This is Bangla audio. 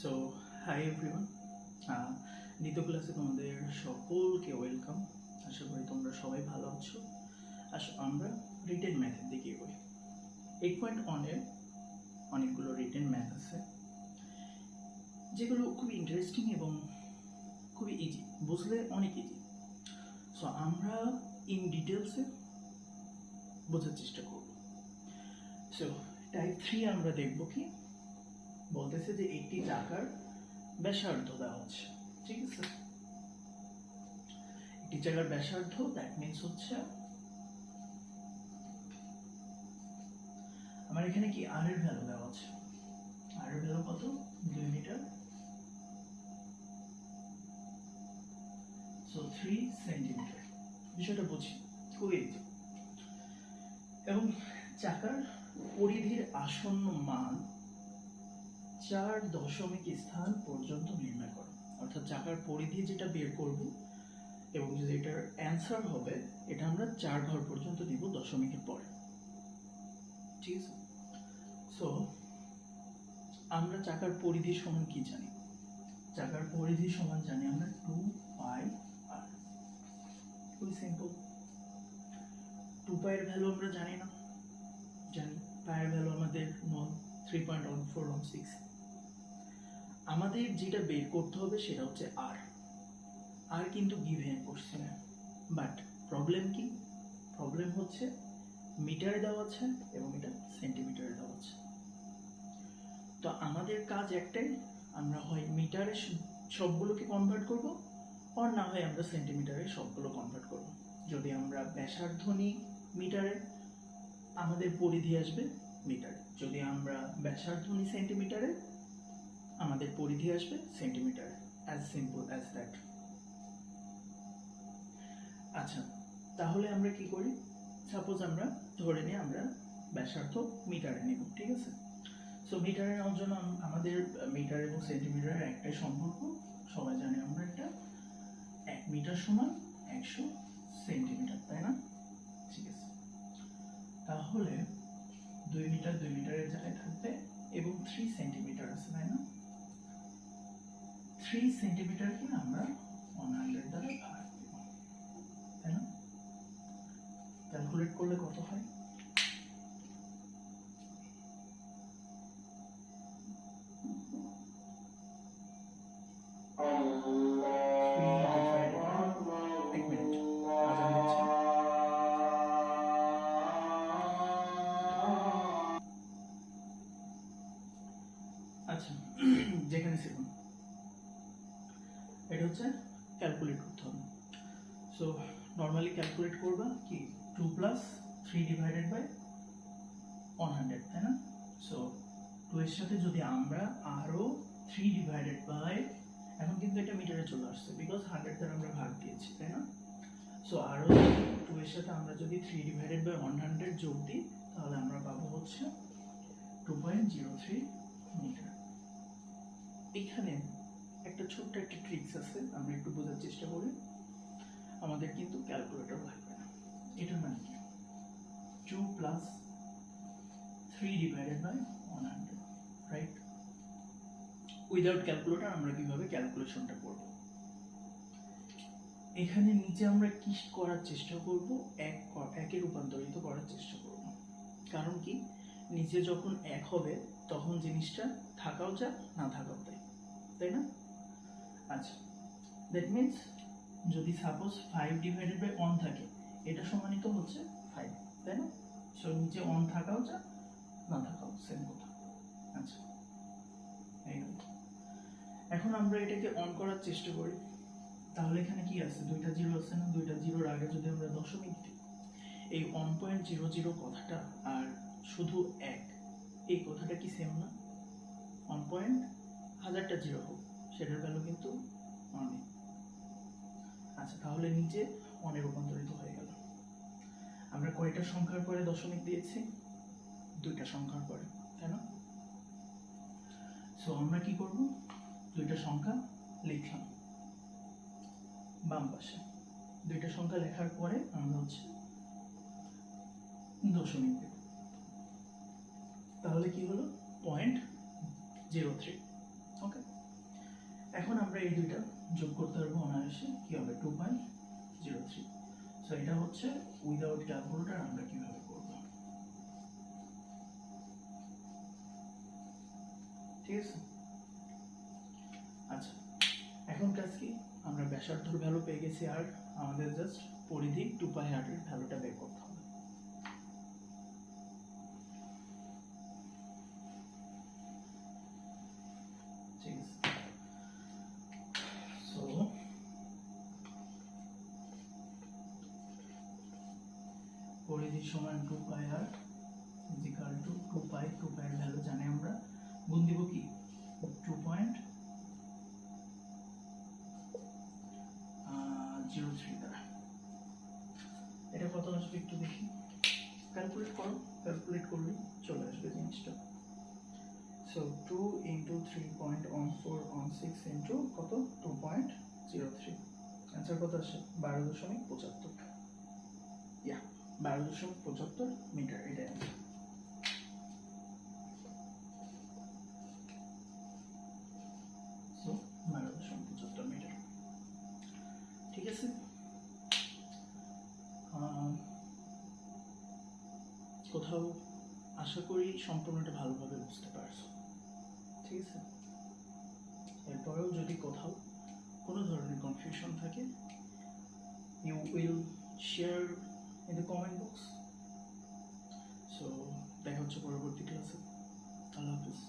সো হাই এভরিওয়ান, দ্বিতীয় ক্লাসে তোমাদের সকলকে ওয়েলকাম। আশা করি তোমরা সবাই ভালো আছো। আমরা রিটেন ম্যাথের দিকে এগোই। 8.1-এর অনেকগুলো রিটেন ম্যাথ আছে যেগুলো খুবই ইন্টারেস্টিং এবং খুবই ইজি, বুঝলে অনেক ইজি। সো আমরা ইন ডিটেলসে বোঝার চেষ্টা করব। সো টাইপ 3 আমরা দেখব কি বলতেছে যে একটি চাকার ব্যাসার্ধ দেওয়া আছে, ঠিক আছে? একটি চাকার ব্যাসার্ধ, দ্যাট মিনস হচ্ছে আমার এখানে কি আর এর ভ্যালু দেওয়া আছে। আর এর ভ্যালু কত? 2 মিটার। So 3 centimetre. বিষয়টা বুঝি, খুবই ইজি। এবং চাকার পরিধির আসন্ন মান 4 স্থান পর্যন্ত নির্ণয় করো। অর্থাৎ চাকার পরিধি যেটা বের করব এবং যদি এটার অ্যান্সার হবে, এটা আমরা 4 ঘর পর্যন্ত দিব দশমিকের পরে, ঠিক আছে? সো আমরা চাকার পরিধি সমান কি জানি? চাকার পরিধি সমান জানি আমরা 2 পাই আর। খুবই সিম্পল। 2 পাইয়ের ভ্যালু আমরা জানি না, জানি পাইয়ের ভ্যালু আমাদের 3.1416। আমাদের যেটা বের করতে হবে সেটা হচ্ছে আর। আর কিন্তু গিভেন করছে না, বাট প্রবলেম কি? প্রবলেম হচ্ছে মিটারে দেওয়া আছে এবং এটা সেন্টিমিটারে দেওয়া আছে। তো আমাদের কাজ একটাই, আমরা হয় মিটারে সবগুলোকে কনভার্ট করব, আর না হয় আমরা সেন্টিমিটারে সবগুলো কনভার্ট করব। যদি আমরা ব্যাসার্ধ নিই মিটারে, আমাদের পরিধি আসবে মিটারে। যদি আমরা ব্যাসার্ধ নিই সেন্টিমিটারে, আমাদের পরিধি আসবে সেন্টিমিটারে। As simple as that. আচ্ছা, তাহলে আমরা কি করি? সাপোজ আমরা ধরে নিই আমরা ব্যাসার্ধ মিটারে নেব, ঠিক আছে? সো মিটারে নেওয়ার জন্য আমাদের মিটার এবং সেন্টিমিটারের একটাই সম্পর্ক, সবাই জানি আমরা এটা 1 মিটার সমান 100 সেন্টিমিটার, তাই না? ঠিক আছে, তাহলে 2 মিটার 2 মিটারের জায়গায় থাকবে এবং 3 সেন্টিমিটার আছে, তাই না? 3 সেন্টিমিটারকে আমরা 100 দ্বারা ভাগ দেব, তাই না? ক্যালকুলেট করলে কত হয়? আচ্ছা, যেখানে সেখানে এটা হচ্ছে ক্যালকুলেট করতে হবে। সো নর্মালি ক্যালকুলেট করবা কি 2 প্লাস 3 ডিভাইডেড বাই 100, তাই না? সো 2 এর সাথে যদি আমরা আরো 3 ডিভাইডেড বাই, এখন কিন্তু এটা মিটারে চলে আসছে বিকজ 100 দ্বারা আমরা ভাগ দিয়েছি, তাই না? সো আরো 2 এর সাথে আমরা যদি 3 ডিভাইডেড বাই 100 যোগ দিই, তাহলে আমরা পাবো হচ্ছে 2.03 মিটার। এখানে একটা ছোট্ট একটা ট্রিক্স আছে, আমরা একটু বোঝার চেষ্টা করি। আমাদের কিন্তু ক্যালকুলেটর লাগবে না। এটা মানে কি? 2 plus 3 divided by 100, right? Without calculator আমরা কিভাবে ক্যালকুলেশনটা করব? এখানে নিচে আমরা কি করার চেষ্টা করব? একে রূপান্তরিত করার চেষ্টা করব। কারণ কি, নিচে যখন 1 হবে তখন জিনিসটা থাকাও যায়, না থাকাও যায়, তাই না? আচ্ছা, দ্যাট মিনস যদি সাপোজ 5 ডিভাইডেড বাই 1 থাকে, এটা সমানিত হচ্ছে 5, তাই না? সো নিচে 1 থাকাও যায়, না থাকাও সেম কথা। আচ্ছা, এখন আমরা এটাকে অন করার চেষ্টা করি। তাহলে এখানে কি আছে? 2টা জিরো আছে না? 2টা জিরোর আগে যদি আমরা দশমিক দিই, এই 1.00 কথাটা আর শুধু 1 এই কথাটা কি সেম না? 1 হাজারটা জিরো হোক, সেটার ভ্যালু কিন্তু 1। আচ্ছা, তাহলে নিচে 1 এ রূপান্তরিত হয়ে গেল। আমরা কয়টা সংখ্যার পরে দশমিক দিয়েছি? 2টা সংখ্যার পরে, তাই না? সো আমরা কি করব? 2টা সংখ্যা লিখলাম বাম পাশে। 2টা সংখ্যা লেখার পরে আমরা হচ্ছে দশমিক দেব। তাহলে কি হলো? 0.03। ওকে, এখন আমরা এই দুইটা যোগ করতে পারবো অনায়াসে। কি হবে? 2.03। সো এটা হচ্ছে উইদাউট ক্যালকুলেটর আমরা কিভাবে করব। ঠিক আছে। আচ্ছা, এখন কাজ কি? আমরা ব্যাসার্ধর ভ্যালু পেয়ে গেছি, আর আমাদের জাস্ট পরিধি 2πr এর ভ্যালুটা বের করতে হবে। ঠিক আছে। সো পরিধি সমান 2πr ইকুয়াল টু 2π এর ভ্যালু জানি আমরা, গুণ দিব কি 2.03 দ্বারা। এটা কত আসবে একটু দেখি, ক্যালকুলেট করো। ক্যালকুলেট করলে চলে আসবে জিনিসটা। সো 2 ইন্টু 3.1416 ইন্টু কত 2.03, অ্যান্সার কত আসে 12.75। ইয়া 12.75 মিটার, এটা অ্যান্সার। So 12.75 metre. ঠিক আছে। কোথাও আশা করি সম্পূর্ণটা ভালোভাবে বুঝতে পারছো। ঠিক আছে। এরপরেও যদি কোথাও কোনো ধরনের কনফিউশন থাকে, you will share in the comment box. So দেখা হচ্ছে পরবর্তী ক্লাসে। আল্লাহ হাফিজ।